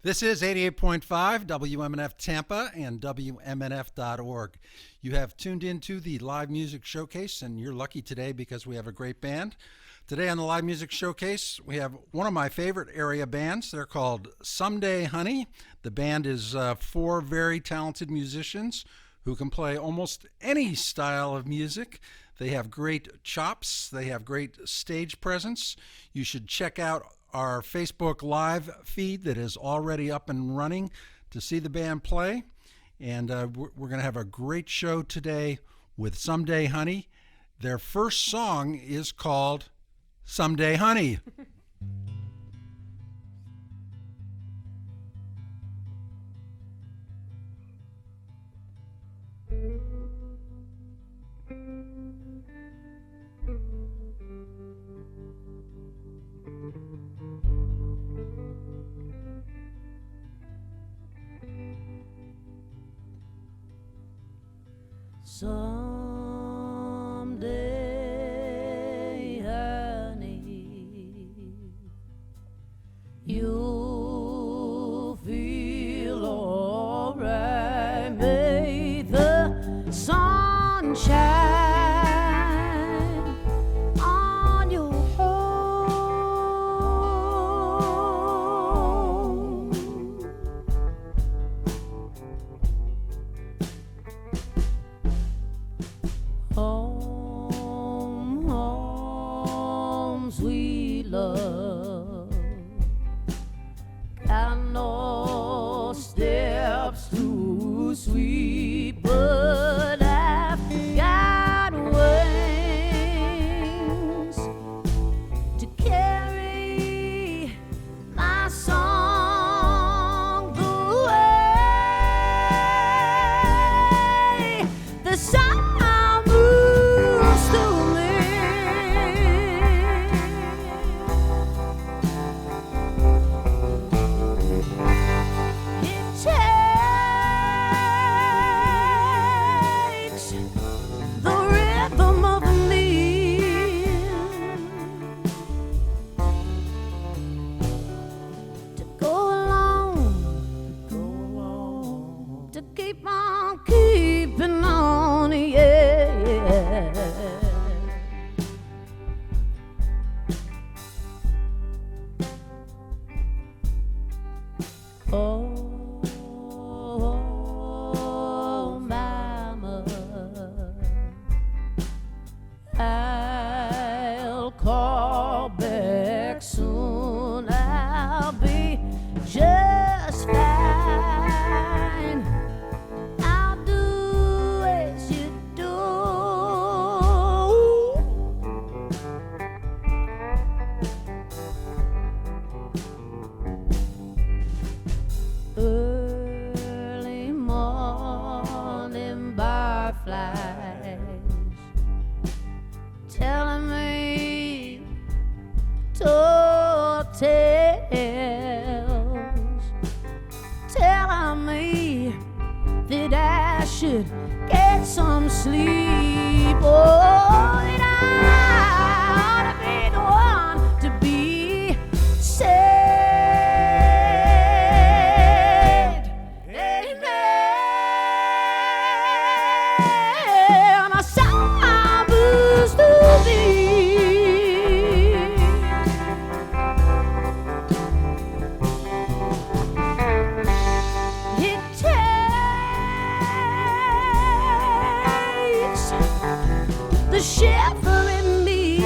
This is 88.5 WMNF Tampa and WMNF.org. You have tuned into the Live Music Showcase, and you're lucky today because we have a great band. Today on the Live Music Showcase, we have one of my favorite area bands. They're called Someday Honey. The band is four very talented musicians who can play almost any style of music. They have great chops. They have great stage presence. You should check out our Facebook Live feed that is already up and running to see the band play. And we're going to have a great show today with Someday Honey. Their first song is called Someday Honey. Someday, honey, you'll feel alright. May the sun shine on your home. Home, home, sweet love. Got no steps too sweet, but I've got wings to carry my song the way the sun moves through me. It takes the rhythm of me to go along, to keep on keeping on, yeah. Oh, mama, I'll call back soon. I'll be just fine. I'll do as you do. Early morning fireflies telling me tall tales, telling me that I should get some sleep. Oh, that I ought to be the one to be saved. Amen. A song moves through me. It takes the shiver in me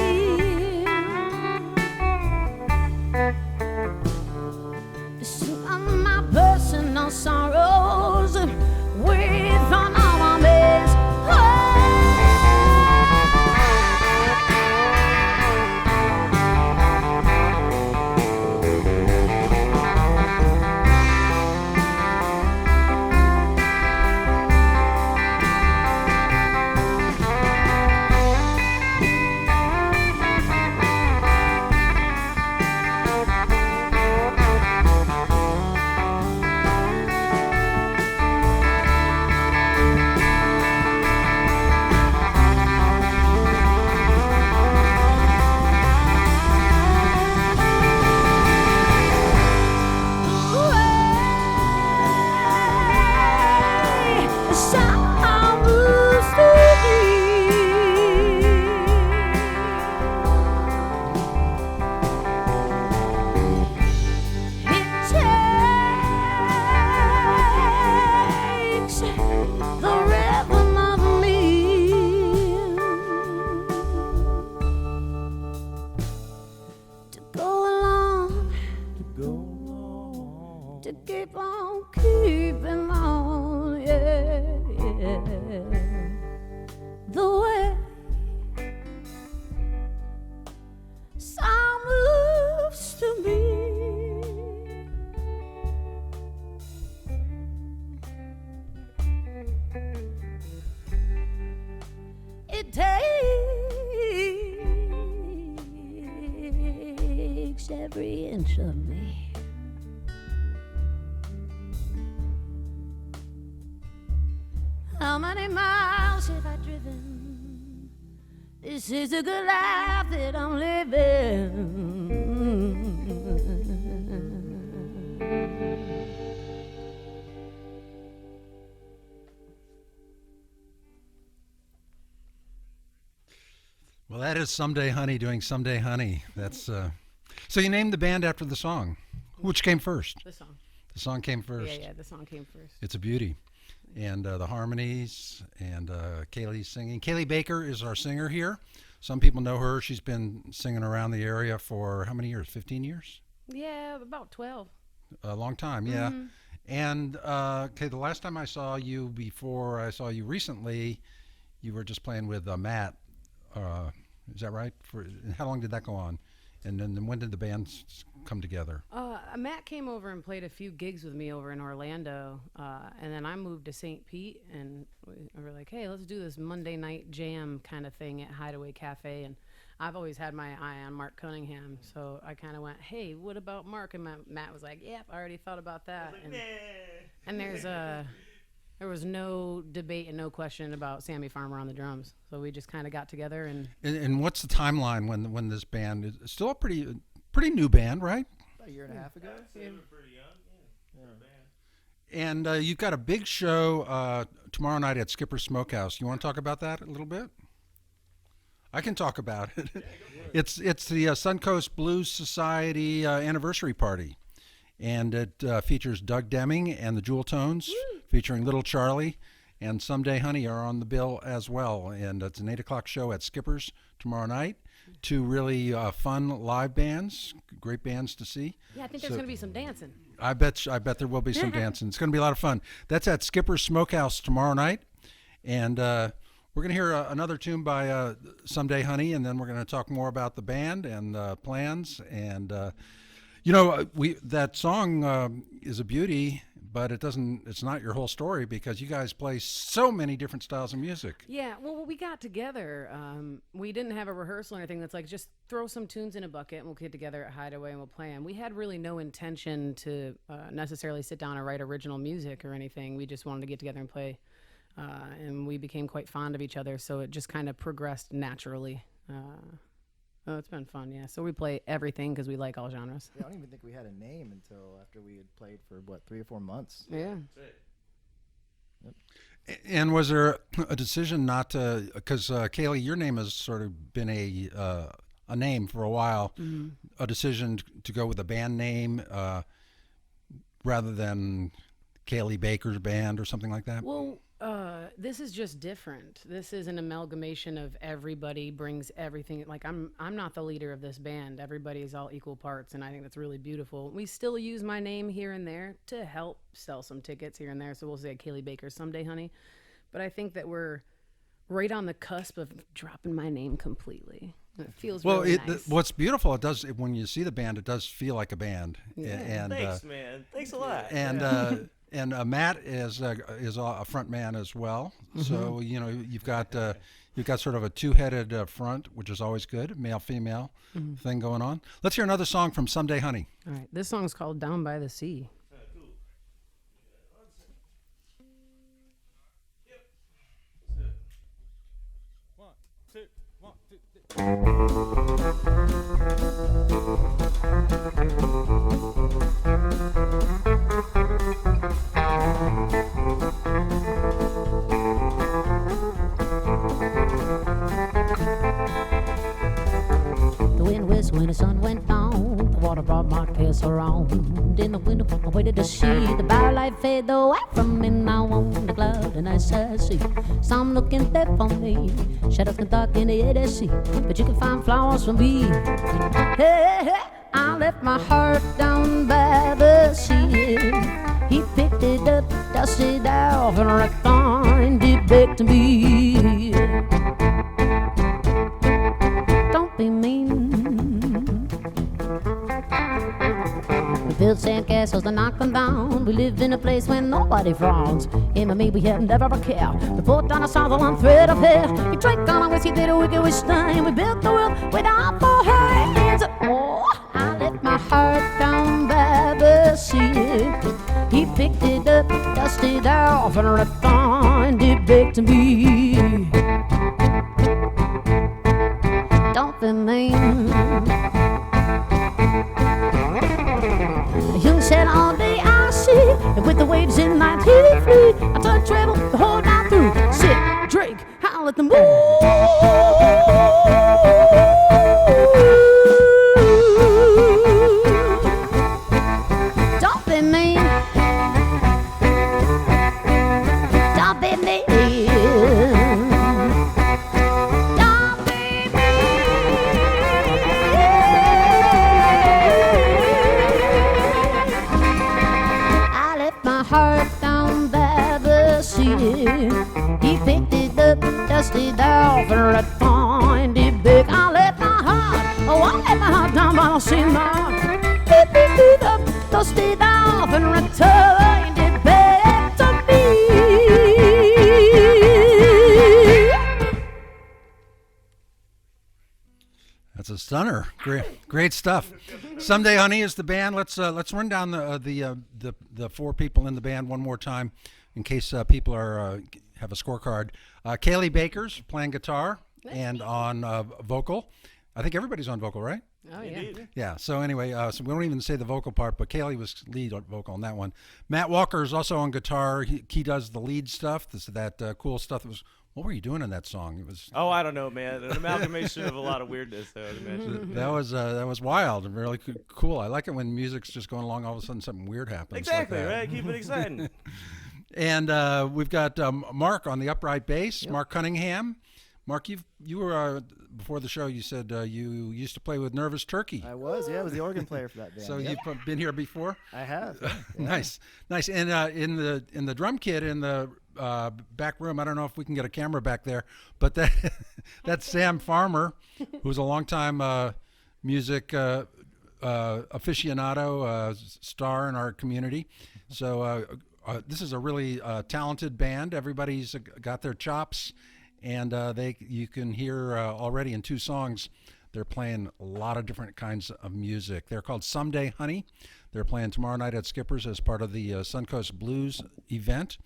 to sing of my personal sorrows with an army's every inch of me. How many miles have I driven? This is a good life that I'm living. Well, that is Someday Honey doing Someday Honey. That's so you named the band after the song. Which came first? The song. The song came first. Yeah, the song came first. It's a beauty. And the harmonies and Kaylee's singing. Kaylee Baker is our singer here. Some people know her. She's been singing around the area for how many years? 15 years? Yeah, about 12. A long time, yeah. And okay, the last time I saw you, before I saw you recently, you were just playing with Matt. Is that right? How long did that go on? And then when did the bands come together? Matt came over and played a few gigs with me over in Orlando, and then I moved to St. Pete, and we were like, hey, let's do this Monday night jam kind of thing at Hideaway Cafe. And I've always had my eye on Mark Cunningham, so I kind of went, hey, what about Mark? And Matt was like, yep, I already thought about that. And there was no debate and no question about Sammy Farmer on the drums. So we just kind of got together. And what's the timeline when this band is still a pretty new band, right? About a year and a half ago. Yeah. Pretty young, yeah. And you've got a big show tomorrow night at Skipper's Smokehouse. You want to talk about that a little bit? I can talk about it. It's the Suncoast Blues Society anniversary party. And it features Doug Deming and the Jewel Tones, featuring Little Charlie, and Someday Honey are on the bill as well. And it's an 8 o'clock show at Skipper's tomorrow night. Two really fun live bands, great bands to see. Yeah, I think there's going to be some dancing. I bet there will be some dancing. It's going to be a lot of fun. That's at Skipper's Smokehouse tomorrow night. And we're going to hear another tune by Someday Honey, and then we're going to talk more about the band and plans. And that song is a beauty, but it's not your whole story because you guys play so many different styles of music. Yeah, well, we got together. We didn't have a rehearsal or anything that's like, just throw some tunes in a bucket and we'll get together at Hideaway and we'll play them. We had really no intention to necessarily sit down and write original music or anything. We just wanted to get together and play. And we became quite fond of each other, so it just kind of progressed naturally. It's been fun, yeah. So we play everything because we like all genres. Yeah, I don't even think we had a name until after we had played for, 3 or 4 months. Yeah. Yep. And was there a decision not to, because Kaylee, your name has sort of been a name for a while, a decision to go with a band name rather than Kaylee Baker's band or something like that? Well, this is just different. This is an amalgamation of everybody brings everything. Like I'm not the leader of this band. Everybody is all equal parts, and I think that's really beautiful. We still use my name here and there to help sell some tickets here and there. So we'll say Kaylee Baker Someday Honey. But I think that we're right on the cusp of dropping my name completely. It feels really nice. What's beautiful, it does when you see the band, it does feel like a band. Yeah. And, Thanks, man. Thanks a lot. And and Matt is a front man as well. So you've got sort of a two-headed front, which is always good, male female thing going on. Let's hear another song from Someday Honey. All right, this song's called Down by the Sea. The wind whistles when the sun went down. The water brought my cares around. In the window, I waited to see the barrel light fade away from me. Now on the cloud, and I see some looking there for me. Shadows can darken the air they see, but you can find flowers for me. Hey, hey, I left my heart down by the sea. He picked it up, dusted it off, and reclined it back to me. Don't be mean. We build sandcastles to knock them down. We live in a place where nobody frowns. Him and me, we have never a care. We put down a saddle on thread of hair. We drank on a whiskey, did a wicked wish time. We built the world with our 4 hands. Oh, I left my heart dusty there for a find it back to me. Don't be mean. You said all day I see, and with the waves in my teeth flee, I try to travel the whole night through. Sit, drink, howl at the moon. Don't be mean. Don't be mean. Don't be I left my heart down by the sea. He picked it up, dusty down for a find it big. I left my heart, oh, I left my heart down by the sea. He picked it up, dusty down for a find it back to me. That's a stunner. Great stuff. Someday, Honey is the band. Let's run down the four people in the band one more time, in case people have a scorecard. Kaylee Baker's playing guitar and on vocal. I think everybody's on vocal, right? Oh, yeah. Indeed. Yeah. So anyway, so we don't even say the vocal part, but Kaylee was lead vocal on that one. Matt Walker is also on guitar. He does the lead stuff. That cool stuff. That was. What were you doing in that song? It was. Oh, I don't know, man. An amalgamation of a lot of weirdness, I would imagine. That was wild and really cool. I like it when music's just going along. All of a sudden, something weird happens. Exactly, like that. right? Keep it exciting. And we've got Mark on the upright bass. Yep. Mark Cunningham. Mark, you were before the show. You said you used to play with Nervous Turkey. I was the organ player for that band. So yep. you've been here before. I have. Yeah. Nice. And in the drum kit in the back room, I don't know if we can get a camera back there, but that's Sam Farmer, who's a longtime music aficionado, star in our community. So this is a really talented band. Everybody's got their chops. And you can hear already in two songs, they're playing a lot of different kinds of music. They're called Someday Honey. They're playing tomorrow night at Skipper's as part of the Suncoast Blues event.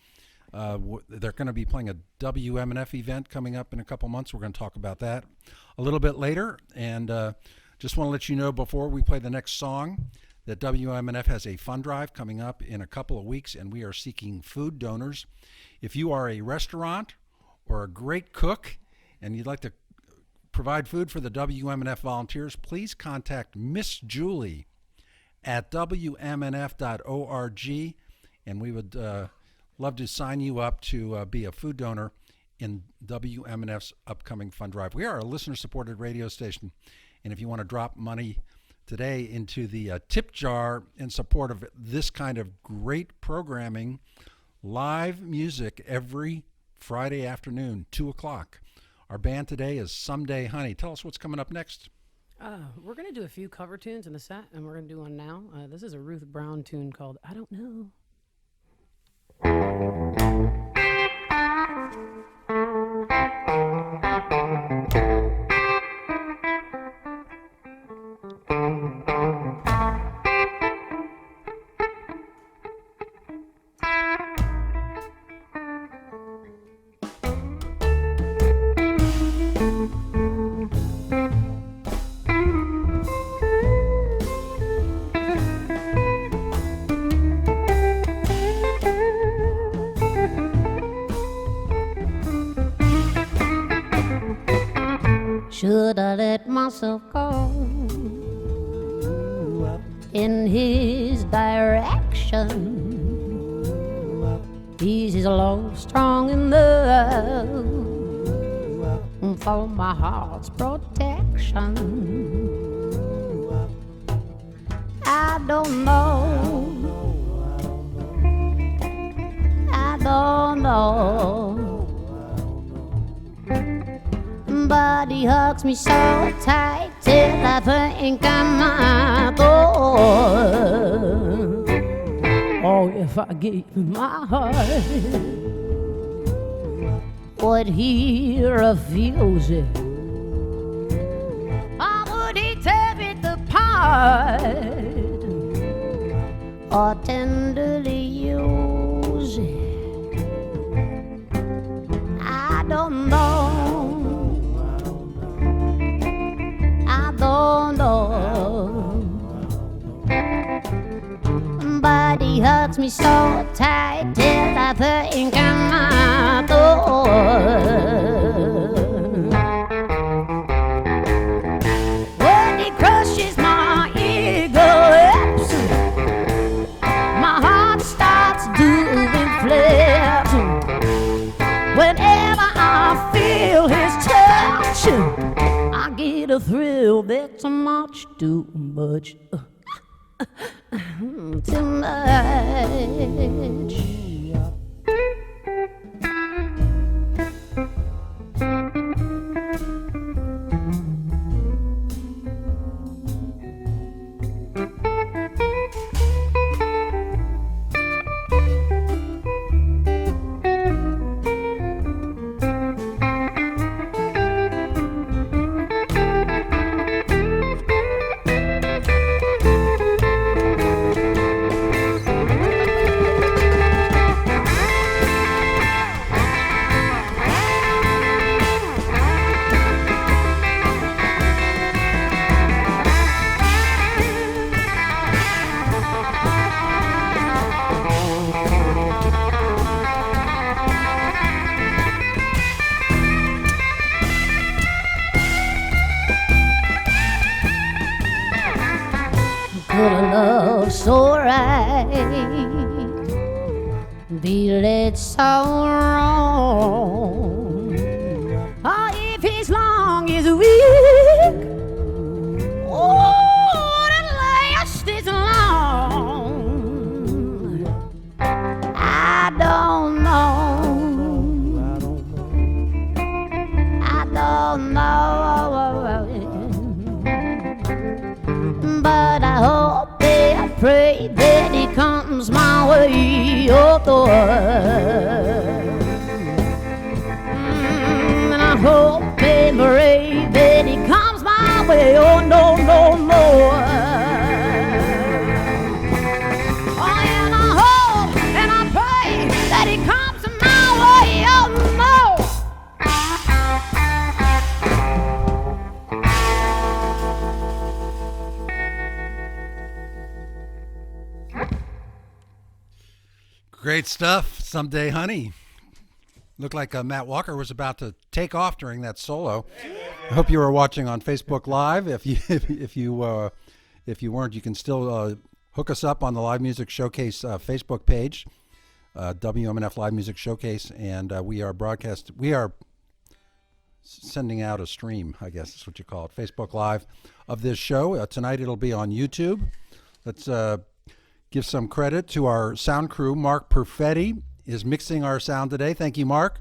They're going to be playing a WMNF event coming up in a couple months. We're going to talk about that a little bit later. And just want to let you know before we play the next song that WMNF has a fund drive coming up in a couple of weeks, and we are seeking food donors. If you are a restaurant or a great cook and you'd like to provide food for the WMNF volunteers, please contact Miss Julie at WMNF.org, and we would love to sign you up to be a food donor in WMNF's upcoming fund drive. We are a listener-supported radio station, and if you want to drop money today into the tip jar in support of this kind of great programming, live music every Friday afternoon, 2 o'clock. Our band today is Someday Honey. Tell us what's coming up next. We're going to do a few cover tunes in the set, and we're going to do one now. This is a Ruth Brown tune called I Don't Know. Should I let myself go in his direction? He's low, strong in love for my heart's protection. I don't know, I don't know, but he hugs me so tight till I think I might go. Oh, if I gave him my heart, would he refuse it? Or would he tear it apart? Or tenderly use it? he hugs me so tight till I think I'm when he crushes my eagles, my heart starts doing flips. Whenever I feel his touch, I get a thrill that's much too much. Too much. Could a love so right be led so wrong? Or if his long is weak, would it last this long? I don't know. I don't know. But I hope and pray that he comes my way, oh Lord. And I hope and pray that he comes my way, oh no, no, no. Oh, and I hope and I pray that he comes my way, oh no. Great stuff. Someday, honey. Looked like Matt Walker was about to take off during that solo. I hope you were watching on Facebook Live. If you weren't, you can still hook us up on the Live Music Showcase Facebook page, WMNF Live Music Showcase, and we are sending out a stream, I guess is what you call it, Facebook Live of this show. Tonight it'll be on YouTube. Let's give some credit to our sound crew. Mark Perfetti is mixing our sound today. Thank you, Mark.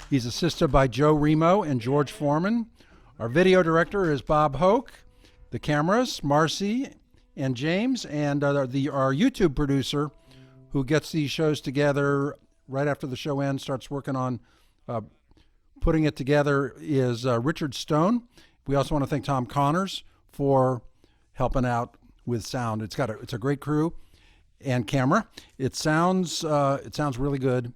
He's assisted by Joe Remo and George Foreman. Our video director is Bob Hoke. The cameras, Marcy and James. And our YouTube producer, who gets these shows together right after the show ends, starts working on putting it together, is Richard Stone. We also want to thank Tom Connors for helping out with sound. It's a great crew and camera. It sounds really good,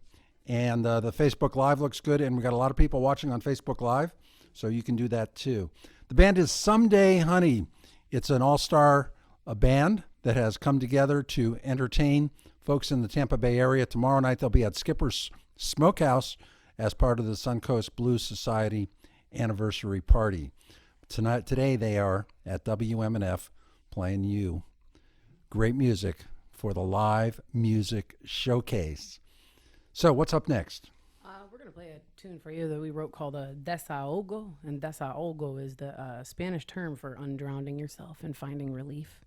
and the Facebook Live looks good, and we got a lot of people watching on Facebook Live, so you can do that too. The band is Someday Honey. It's an all-star band that has come together to entertain folks in the Tampa Bay area. Tomorrow night they'll be at Skipper's Smokehouse as part of the Suncoast Blues Society anniversary party. Today they are at WMNF playing you great music for the Live Music Showcase. So what's up next? We're going to play a tune for you that we wrote called Desahogo, and Desahogo is the Spanish term for undrowning yourself and finding relief.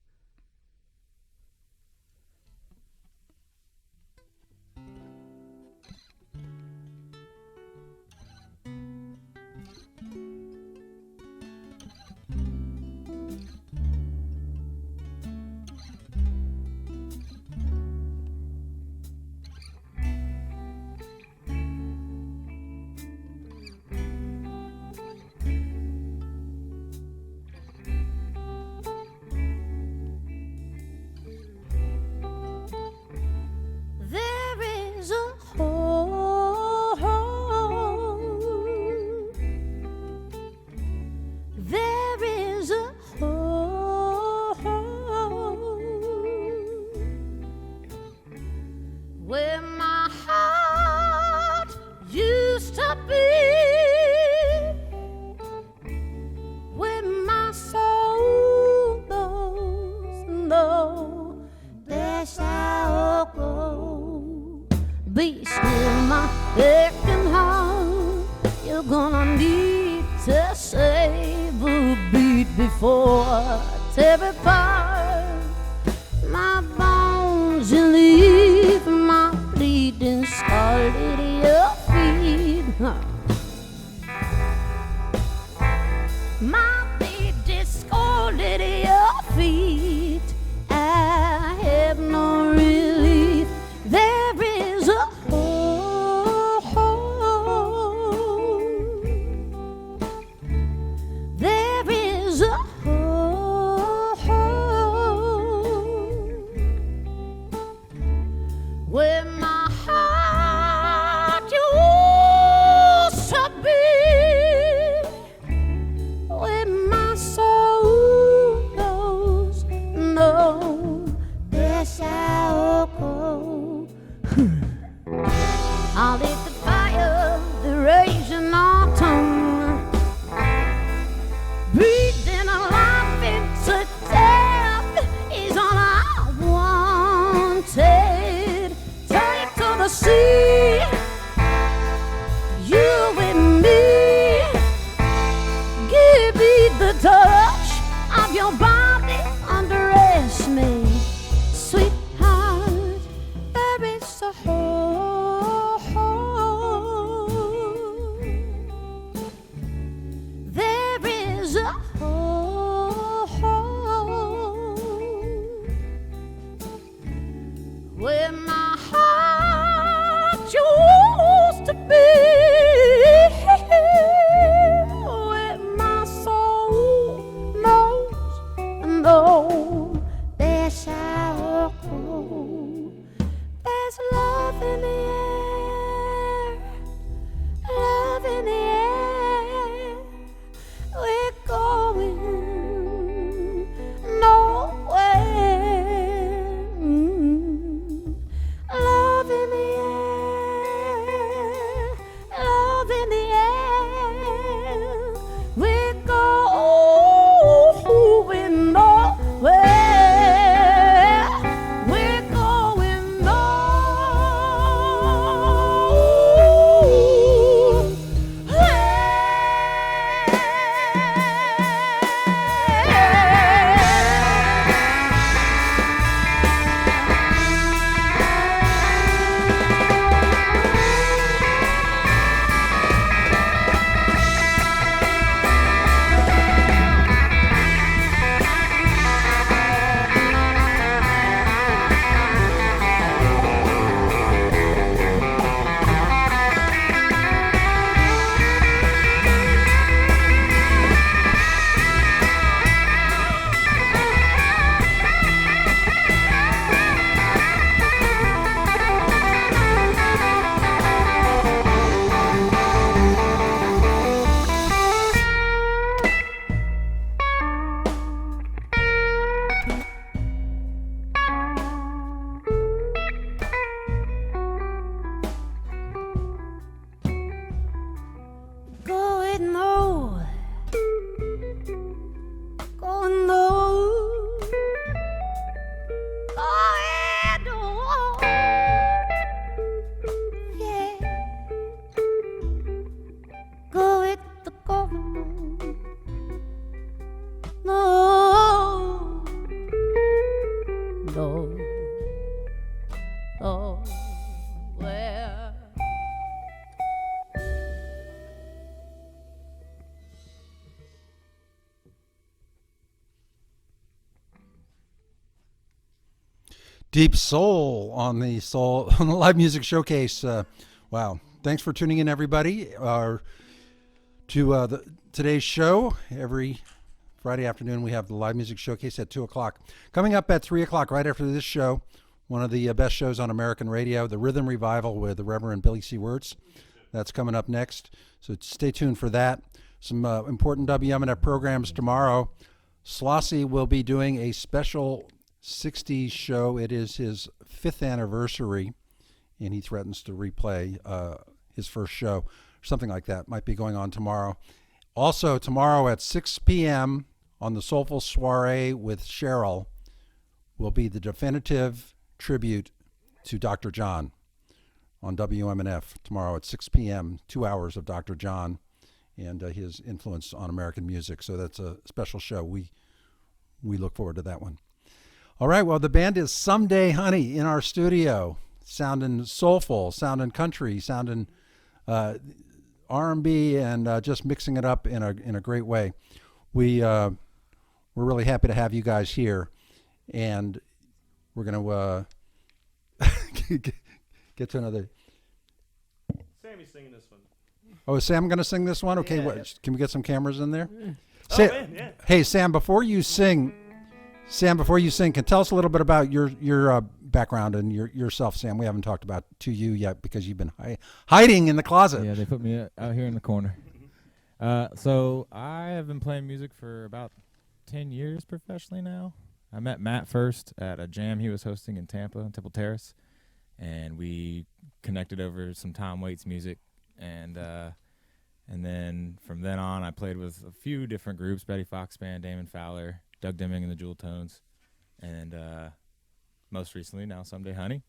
before I tear apart my bones and leave my bleeding scarlet at your feet. My bleeding scarlet at your feet. I have no relief. There is a there is a where my heart used to be, where my soul knows no Desahogo. I'll lit the fire, the raging autumn, breathing a life into death is all I wanted. Turn it to the sea, you and me. Give me the touch of your body, undress me, sweetheart. There is a there is a where my heart used to be, where my soul knows no Desahogo. There's love in the air, love in the air. We're going nowhere. Love in the air, love in the air. We're going nowhere. We're going Deep Soul on the live music showcase. Wow! Thanks for tuning in, everybody, to today's show. Every Friday afternoon, we have the live music showcase at 2:00. Coming up at 3:00, right after this show, one of the best shows on American radio, the Rhythm Revival with the Reverend Billy C. Wirtz. That's coming up next, so stay tuned for that. Some important WMNF programs tomorrow. Slossie will be doing a special 60s show. It is his 5th anniversary, and he threatens to replay his first show. Something like that might be going on tomorrow. Also, tomorrow at 6 p.m. on the Soulful Soiree with Cheryl will be the definitive tribute to Dr. John on WMNF tomorrow at 6 p.m., 2 hours of Dr. John. and his influence on American music. So that's a special show. We look forward to that one. All right, well, the band is Someday Honey in our studio, sounding soulful, sounding country, sounding R&B, and just mixing it up in a great way. We're really happy to have you guys here, and we're going to get to another. Sammy's singing this one. Oh, is Sam going to sing this one? Okay, Yeah. Can we get some cameras in there? Oh, man, yeah. Hey, Sam, before you sing, can tell us a little bit about your background and yourself, Sam. We haven't talked about to you yet because you've been hiding in the closet. Yeah, they put me out here in the corner. So I have been playing music for about 10 years professionally now. I met Matt first at a jam he was hosting in Tampa, in Temple Terrace, and we connected over some Tom Waits music. And then from then on, I played with a few different groups: Betty Fox Band, Damon Fowler, Doug Dimming and the Jewel Tones, and most recently now Someday Honey.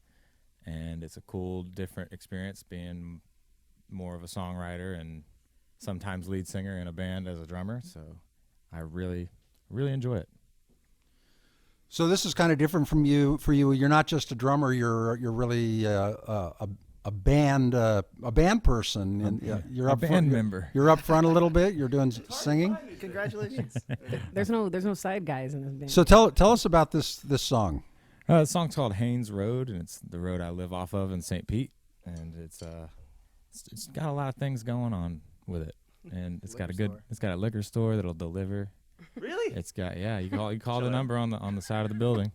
And it's a cool, different experience being more of a songwriter and sometimes lead singer in a band as a drummer. So I really, really enjoy it. So this is kind of different for you. You're not just a drummer. You're really a band person, and you're A up band front, member. You're up front a little bit. You're doing singing. Congratulations. There's no side guys in this band. So tell us about this song. The song's called Haines Road, and it's the road I live off of in St. Pete, and it's got a lot of things going on with it, and it's got a liquor store that'll deliver. Really? It's got you call the number on the side of the building,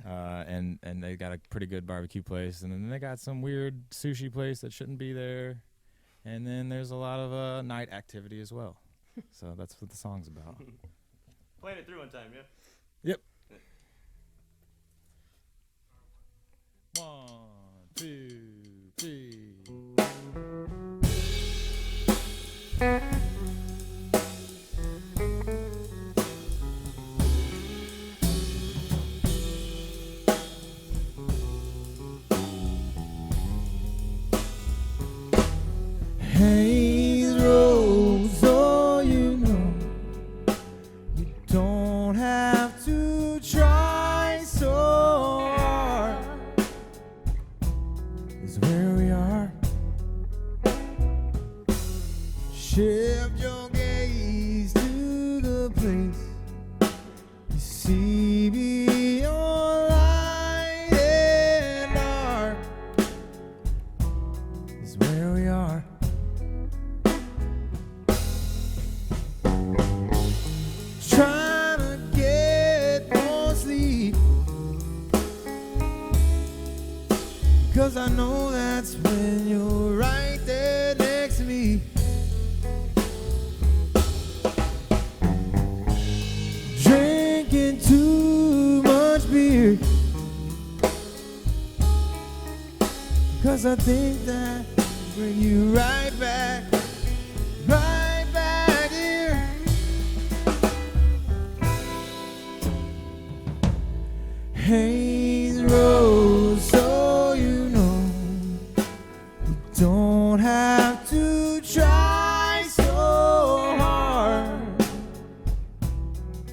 and they got a pretty good barbecue place, and then they got some weird sushi place that shouldn't be there, and then there's a lot of night activity as well. So that's what the song's about. Playing it through one time, yeah? Yep. 1, 2, 3. Haines Road, so you know you don't have to try so hard. Is where we are. Shift your gaze to the place you see beyond light and dark. Is where we are. Trying to get more sleep, 'cause I know that's when you're right there next to me. Drinking too much beer, 'cause I think that bring you right back here. Haines Road, so you know you don't have to try so hard.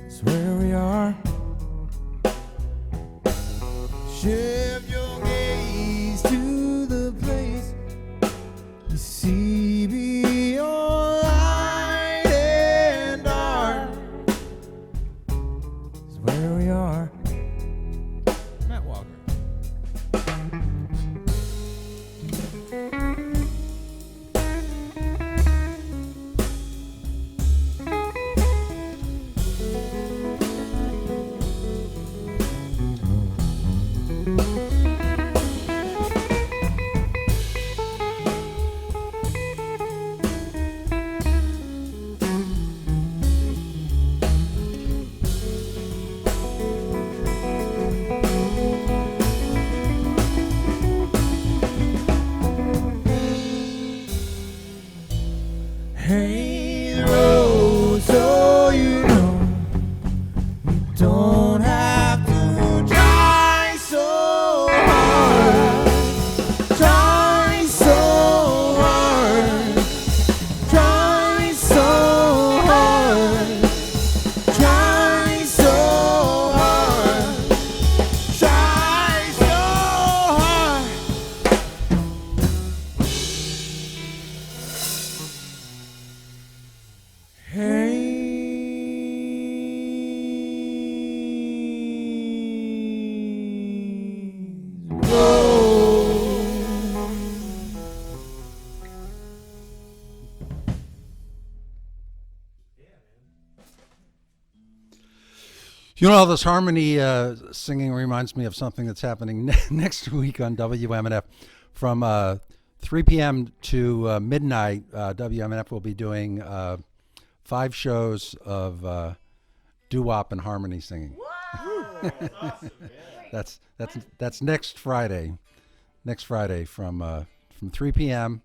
It's where we are. Shift your gaze to the place you see beyond light and dark. It's where we are. Matt Walker. You know, all this harmony singing reminds me of something that's happening next week on WMNF. From 3 p.m. to midnight, WMNF will be doing 5 shows of doo-wop and harmony singing. That's next Friday. Next Friday from 3 p.m.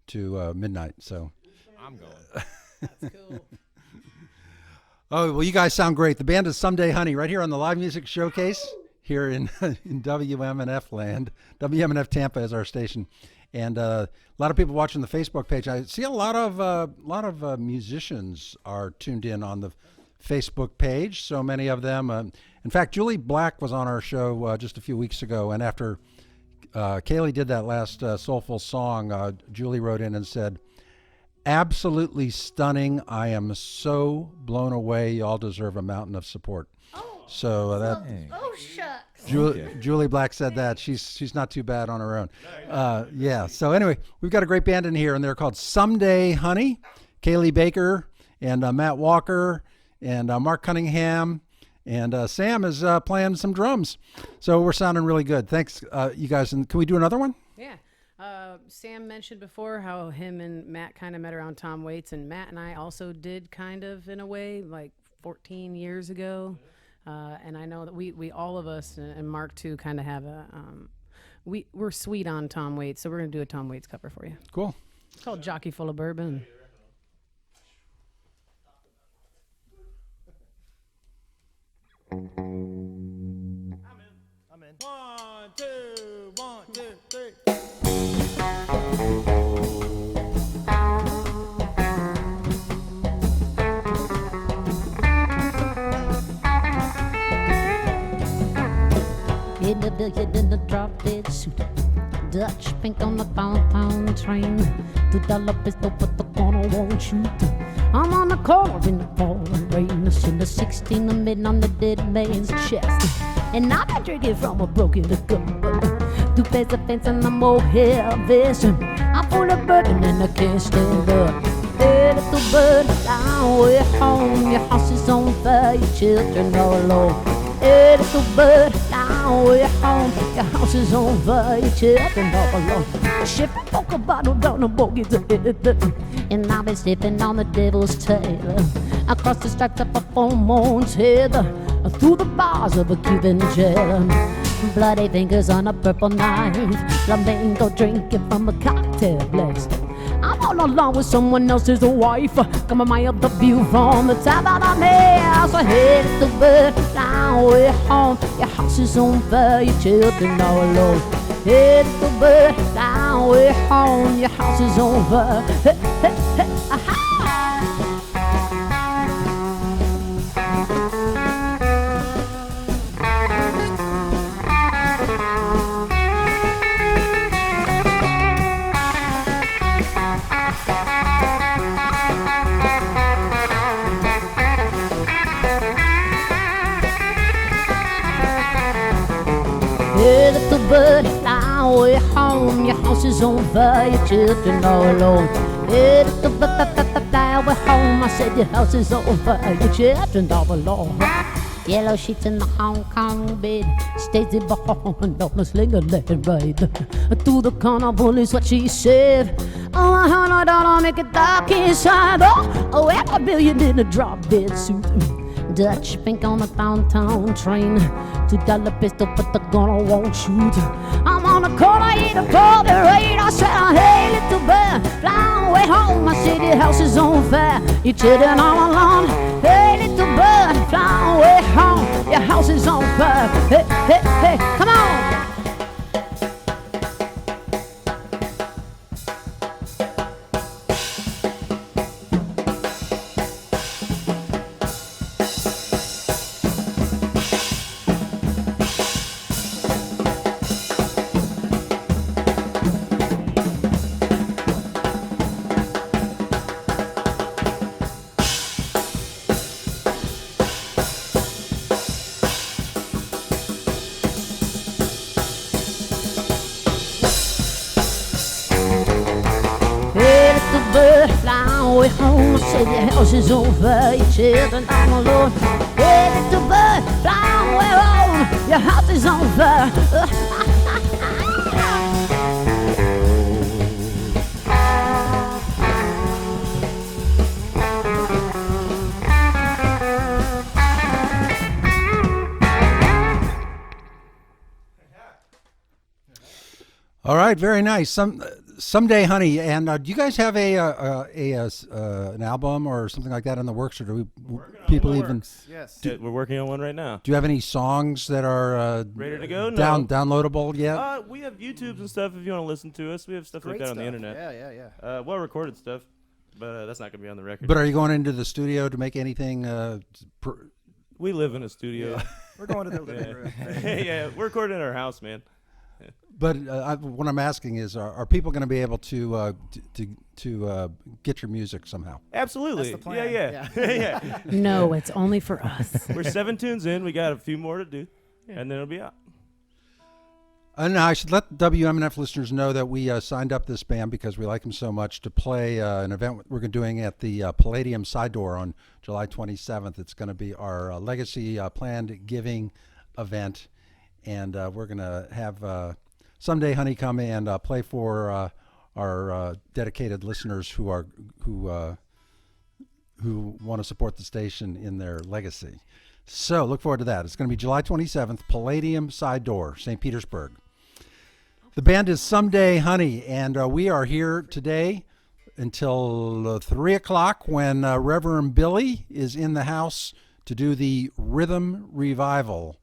to midnight. So I'm going. That's cool. Oh, well, you guys sound great. The band is Someday Honey right here on the Live Music Showcase here in WMNF land. WMNF Tampa is our station. And a lot of people watching the Facebook page. I see a lot of musicians are tuned in on the Facebook page. So many of them. In fact, Julie Black was on our show just a few weeks ago. And after Kaylee did that last soulful song, Julie wrote in and said, "Absolutely stunning. I am so blown away. Y'all deserve a mountain of support." So that Shucks. Julie Black said that. She's not too bad on her own. Yeah. So anyway, we've got a great band in here, and they're called Someday Honey. Kaylee Baker and Matt Walker and Mark Cunningham and Sam is playing some drums. So we're sounding really good. Thanks, you guys. And can we do another one? Yeah. Sam mentioned before how him and Matt kind of met around Tom Waits, and Matt and I also did kind of in a way like 14 years ago. And I know that we all of us and Mark too kind of have a we're sweet on Tom Waits, so we're gonna do a Tom Waits cover for you. Cool. It's called Jockey Full of Bourbon. I'm in. 1, 2, 1, 2, 3. In the billiard in the drop dead suit, Dutch pink on the downtown train. $2 pistol, but the corner won't shoot. I'm on the corner in the pouring rain. I seen the 16 of mid on the dead man's chest. And I've been drinking from a broken gun. 2 pairs of fence and I'm more heavy. I'm full of bourbon and I can't stand up. Hey, little bird, down way home. Your house is on fire, your children are alone. Hey, little bird, down way home. Your house is on fire, your children are alone. Shipping poker bottle down the bogey's head. And I've been sipping on the devil's tail. Across the stripes up a full moon's head. Through the bars of a Cuban jail. Bloody fingers on a purple knife. Flamenco drinking from a cocktail glass. I'm all alone with someone else's wife. Come on, my other view from the top of the house. I hate the bird, fly away home. Your house is on fire, your children are alone. Hate the bird, fly away home. Your house is on fire. Hey, hey, hey, aha! Hey, little bird, fly away home. Your house is on fire, your children are alone. Hey, little bird, fly away home. I said your house is on fire, your children are alone. Yellow sheets in the Hong Kong bed. Stacy Bond on a slinger left and right. To the carnival is what she said. Oh, $100 make it dark inside. Oh, $500 million in a drop dead suit. Dutch pink on the downtown train. $2 pistol, but the gun won't shoot. I'm on the corner in a cold rain. I said, hey, little bird, fly away home. My city house is on fire. Your children all alone. Hey, little bird, fly away home. Your house is on fire. Hey, hey, hey, come on. Fly away home, say your house is on fire, your children are alone. Hey, little bird, All right, very nice. Someday, honey. And do you guys have an album or something like that in the works, or do people even? Yes. We're working on one right now. Do you have any songs that are Ready to go? No. Downloadable yet? We have YouTubes and stuff if you want to listen to us. We have stuff like that on the internet. Yeah. Well recorded stuff, but that's not going to be on the record. But are you going into the studio to make anything? We live in a studio. We're going to the living room. Yeah, we're recording in our house, man. But what I'm asking is, are people going to be able to get your music somehow? Absolutely. That's the plan. Yeah. Yeah. No, it's only for us. We're 7 tunes in. We got a few more to do, and then it'll be out. And I should let WMNF listeners know that we signed up this band because we like them so much to play an event we're doing at the Palladium Side Door on July 27th. It's going to be our legacy planned giving event, and we're going to have Someday Honey come and play for our dedicated listeners who want to support the station in their legacy. So look forward to that. It's going to be July 27th, Palladium Side Door, St. Petersburg. The band is Someday Honey, and we are here today until 3 o'clock when Reverend Billy is in the house to do the Rhythm Revival.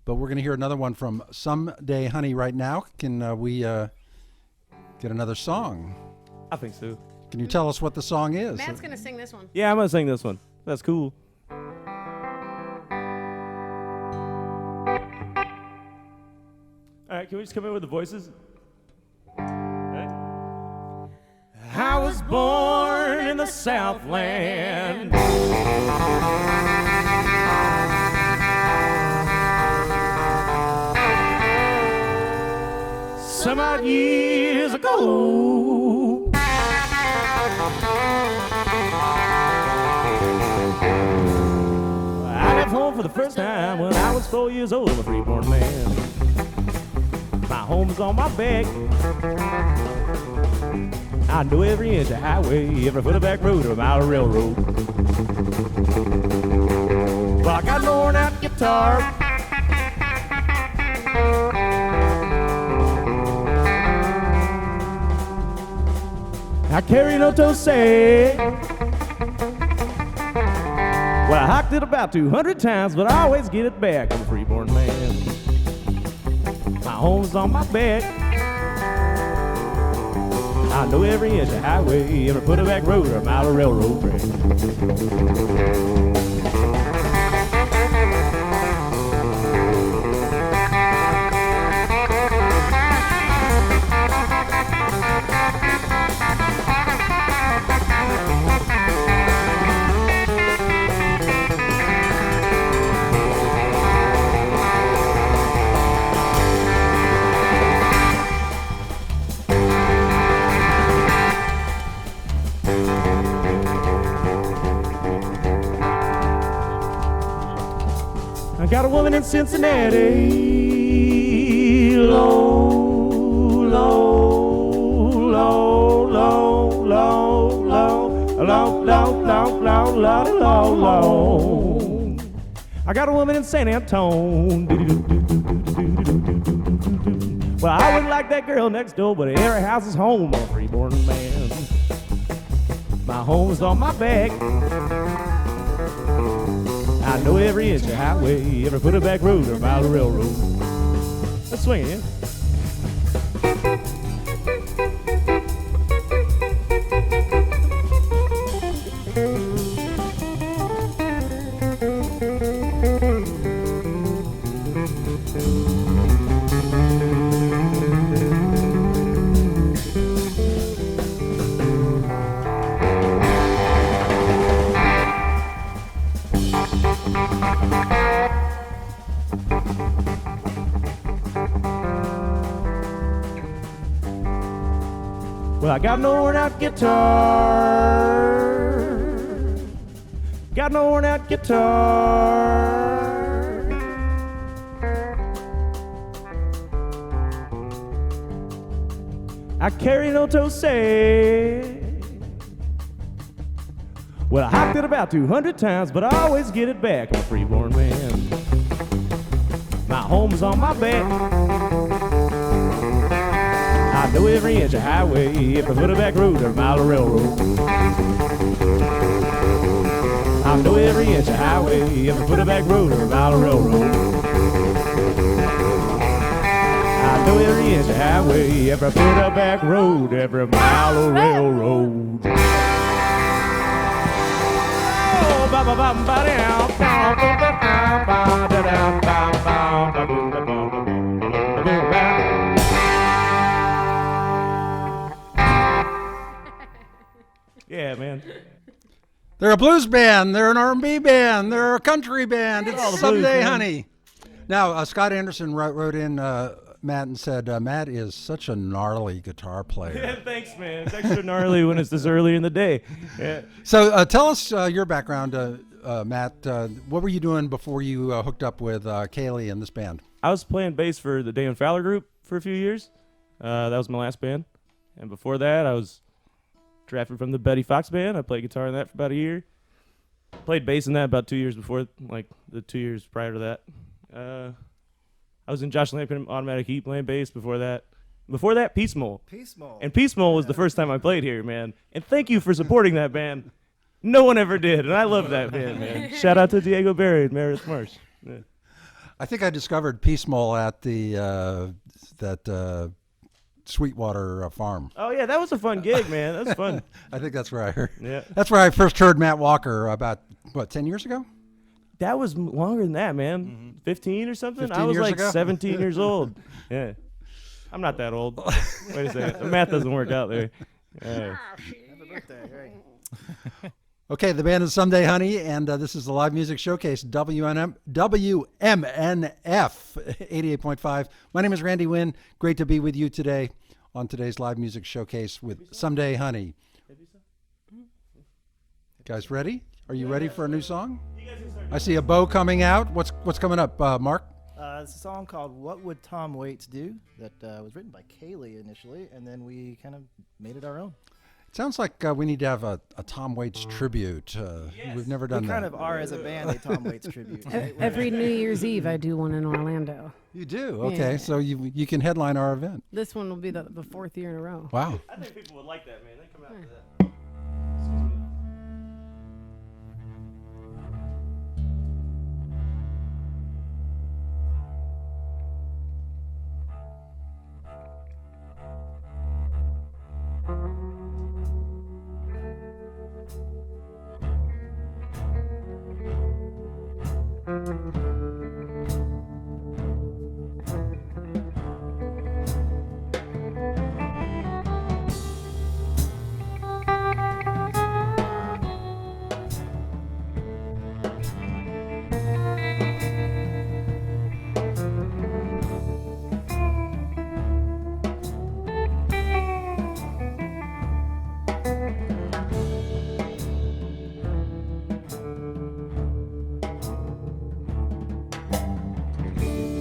But we're going to hear another one from Someday Honey right now. Can we get another song? I think so. Can you tell us what the song is? Matt's going to sing this one. Yeah, I'm going to sing this one. That's cool. All right, can we just come in with the voices? Right. I was born in the Southland. Some odd years ago. I left home for the first time when I was 4 years old. I'm a freeborn man. My home is on my back. I know every inch of highway, every foot of back road, or a mile of railroad. Well, I got an worn out guitar. I carry no toe say. Well, I hocked it about 200 times, but I always get it back. I'm a freeborn man. My home's on my back. I know every inch of highway, every foot of back road, or a mile of railroad track. I got a woman in Cincinnati, low, low, low, low, low, low, low, low, low, low, low, low, low. I got a woman in San Antone. Well, I wouldn't like that girl next door, but every house is home. I'm a freeborn man. My home's on my back. I know every inch of highway, every foot of back road, or a mile of railroad. Let's swing it, yeah? Well, I got no worn out guitar. Got no worn out guitar. I carry no toe say. Well, I hopped it about 200 times, but I always get it back. I'm a freeborn man. My home's on my back. I know every inch of highway, if I put a back road or a mile of railroad. I know every inch of highway, if I put a back road or a mile of railroad. I know every inch of highway, if I put a back road, every mile of railroad. Oh, ba ba ba ba down, ba ba ba ba da da ba ba ba boom ba boom ba boom ba boom ba. Yeah, man. They're a blues band. They're an R&B band. They're a country band. It's all the blues, Someday man. Honey. Now, Scott Anderson wrote in Matt and said, Matt is such a gnarly guitar player. Yeah, thanks, man. It's extra gnarly when it's this early in the day. Yeah. So tell us your background, Matt. What were you doing before you hooked up with Kaylee and this band? I was playing bass for the Dan Fowler Group for a few years. That was my last band. And before that, I was drafted from the Betty Fox Band. I played guitar in that for about a year. Played bass in that about 2 years before, like the 2 years prior to that. I was in Josh Lampkin Automatic Heat playing bass before that. Before that, Peace Mole. Peace Mole. And Peace Mole was the first time I played here, man. And thank you for supporting that band. No one ever did, and I love that band, man. Shout out to Diego Berry and Meredith Marsh. Yeah. I think I discovered Peace Mole at the Sweetwater farm. Oh, yeah, that was a fun gig, man. That was fun. I think that's where I heard. Yeah. That's where I first heard Matt Walker about, 10 years ago? That was longer than that, man. 15 or something? 15 I was years like ago? 17 years old. Yeah. I'm not that old. Wait a second. The math doesn't work out there. Yeah. Happy birthday, right? Okay, the band is Someday Honey, and this is the live music showcase, WMNF 88.5. My name is Randy Wynn. Great to be with you today on today's live music showcase with Someday Honey. Guys, ready? Are you ready for a new song? I see a bow coming out. What's coming up, Mark? It's a song called "What Would Tom Waits Do" that was written by Kaylee initially, and then we kind of made it our own. It sounds like we need to have a Tom Waits tribute. We've never done We that. kind of are as a band a Tom Waits tribute. Right? Every New Year's Eve, I do one in Orlando. You do? Okay, Yeah. so you can headline our event. This one will be the fourth year in a row. Wow. I think people would like that, man. They come out for that.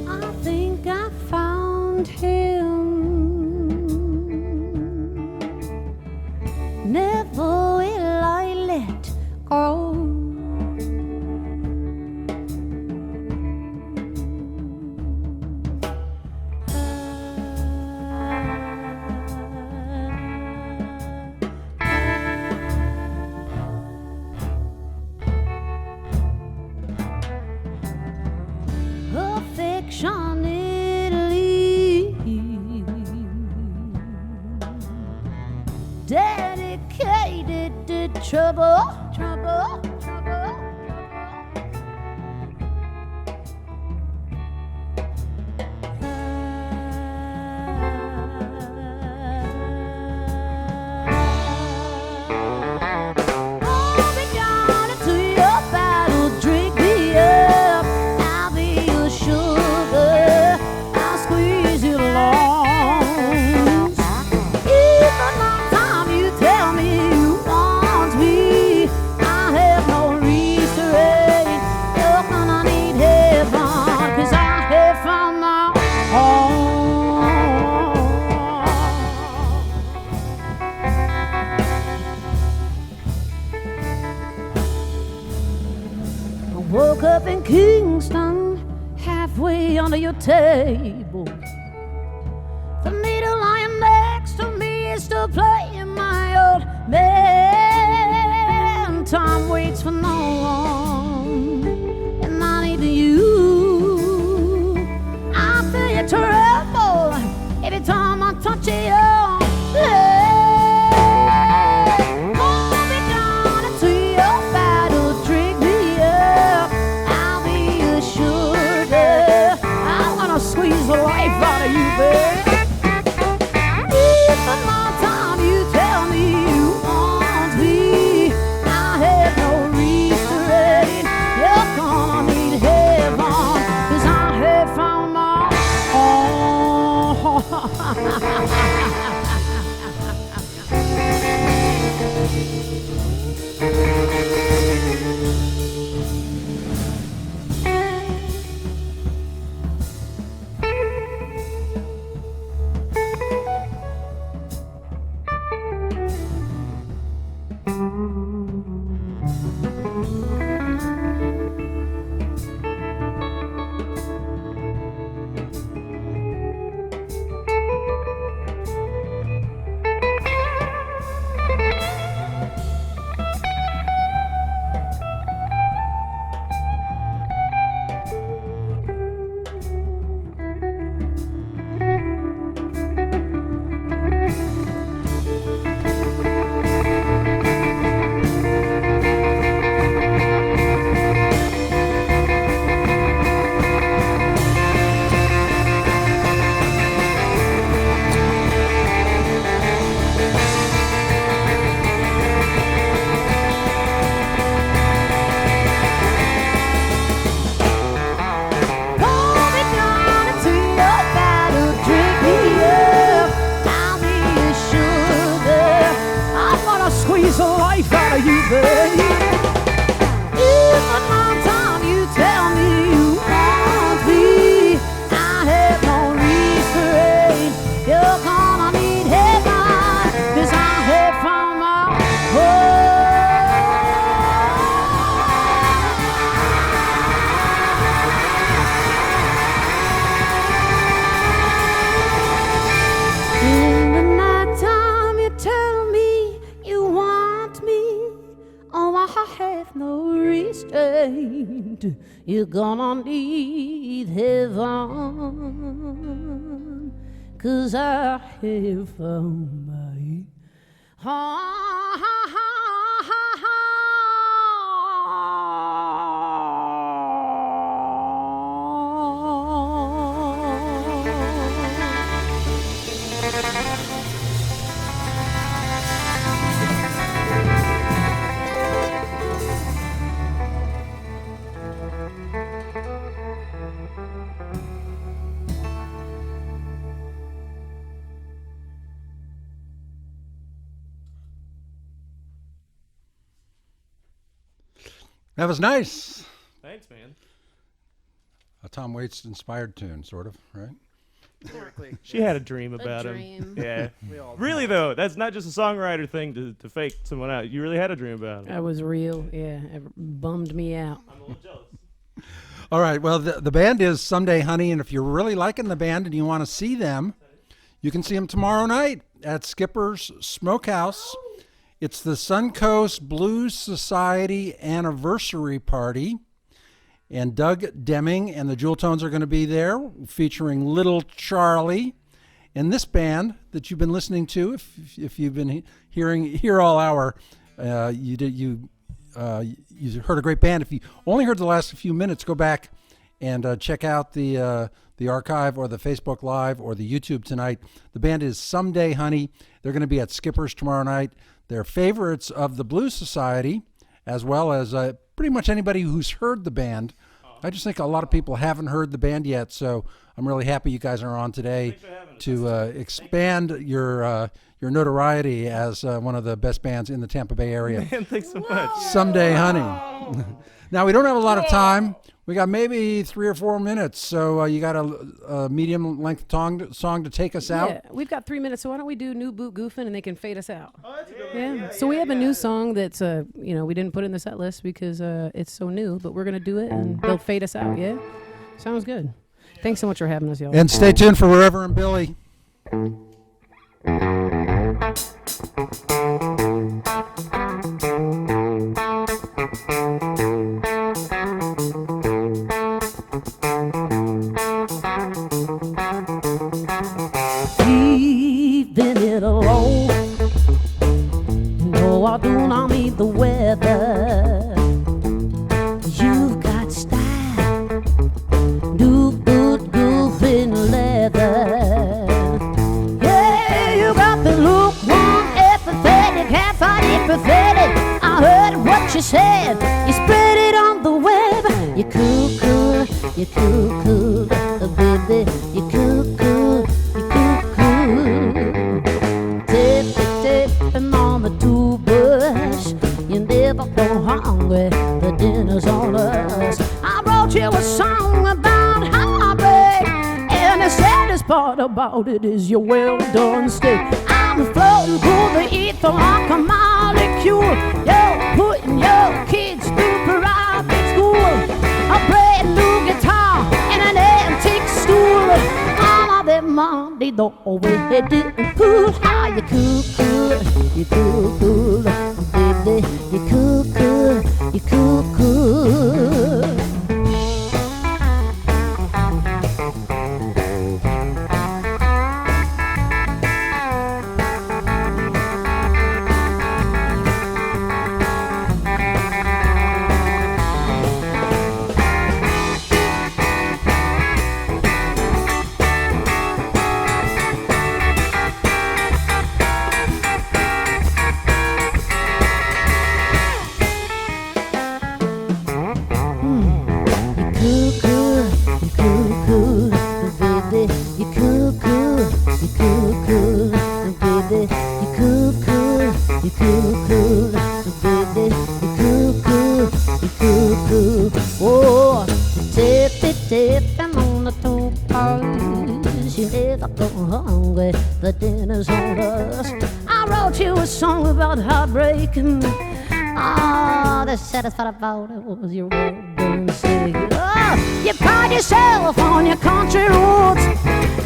I think I found him. Never will I let go. Affectionately dedicated to trouble. Hold me down to your battle, drink me up. I'll be your sugar, I'll squeeze you lungs. Even the time you tell me you want me, Kingston, halfway under your table. The needle lying next to me is still playing my old man. Time waits for no one, and not even you. I feel you tremble every time I touch your leg. Hold me down until your battle drink me up. I'll be assured that I'm gonna squeeze the life out of you, babe. If in my time you tell me you want me, I have no restraint. You're gonna need heaven, 'cause I have found my own. Squeeze the life out of you, babe. If in my time you tell me you want me, I have no restraint. You're gonna need heaven, 'cause I have found my in the nighttime you tell me you want me. Oh, I have no restraint. You're gonna need heaven, 'cause I have found my That was nice. Thanks, man. A Tom Waits inspired tune, sort of, right? Lyrically. She had a dream about dream. him. Yeah. We all Really, though, that's not just a songwriter thing to fake someone out. You really had a dream about him. That was real. Yeah, it bummed me out. I'm a little jealous. All right. Well, the band is Someday Honey, and if you're really liking the band and you want to see them, you can see them tomorrow night at Skipper's Smokehouse. It's the Suncoast Blues Society anniversary party, and Doug Deming and the Jewel Tones are going to be there, featuring Little Charlie. And this band that you've been listening to, if you've been here all hour, you heard a great band. If you only heard the last few minutes, go back and check out the archive or the Facebook Live or the YouTube tonight. The band is Someday Honey. They're going to be at Skipper's tomorrow night. They're favorites of the Blues Society, as well as pretty much anybody who's heard the band. I just think a lot of people haven't heard the band yet, so I'm really happy you guys are on today to expand your notoriety as one of the best bands in the Tampa Bay area. Man, thanks so much. Someday Honey. Now, we don't have a lot of time. We got maybe 3 or 4 minutes, so you got a medium length song to take us out. Yeah, we've got 3 minutes, so why don't we do New Boot Goofin' and they can fade us out? Oh, that's a good one. Yeah. So we have a new song that's we didn't put in the set list because it's so new, but we're gonna do it and they'll fade us out. Yeah, sounds good. Thanks so much for having us, y'all. And stay tuned for Reverend Billy. Leaving it alone. No, I do not need the weather. You've got style, new good goof in leather. Yeah, you got the lukewarm, apathetic, half-eyed, apathetic. I heard what you said. You spread it on the web. You cool, you cool, baby. You cool, you cool. Tipping on the toothbrush. You never go hungry. The dinner's on us. I wrote you a song about heartbreak, and the saddest part about it is your well done steak. I'm floating through the ether like a molecule. You're putting your kids through private school. A brand new guitar and an antique stool. All of them Monday don't already cool. How you cool, you cool, baby. You cool, you cool. Oh, tipping on the two cars. You never go hungry. The dinner's on us. I wrote you a song about heartbreaking. Ah, the saddest part about it was your well-done steak. Oh, you pride yourself on your country roots.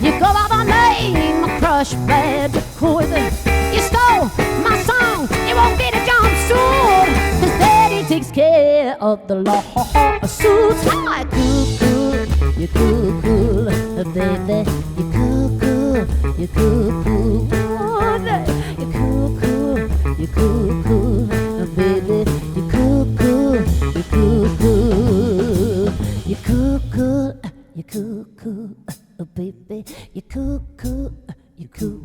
You go by the name of Crush Bad Court. You stole my song. You won't get a jumpsuit, 'cause Daddy takes care of the lawsuits. Hi, cool, you cool, baby. You cool, you cool, oh, you cool, you cool, baby. You cool, you cool, you cool, you cool, baby. You cool, you cool.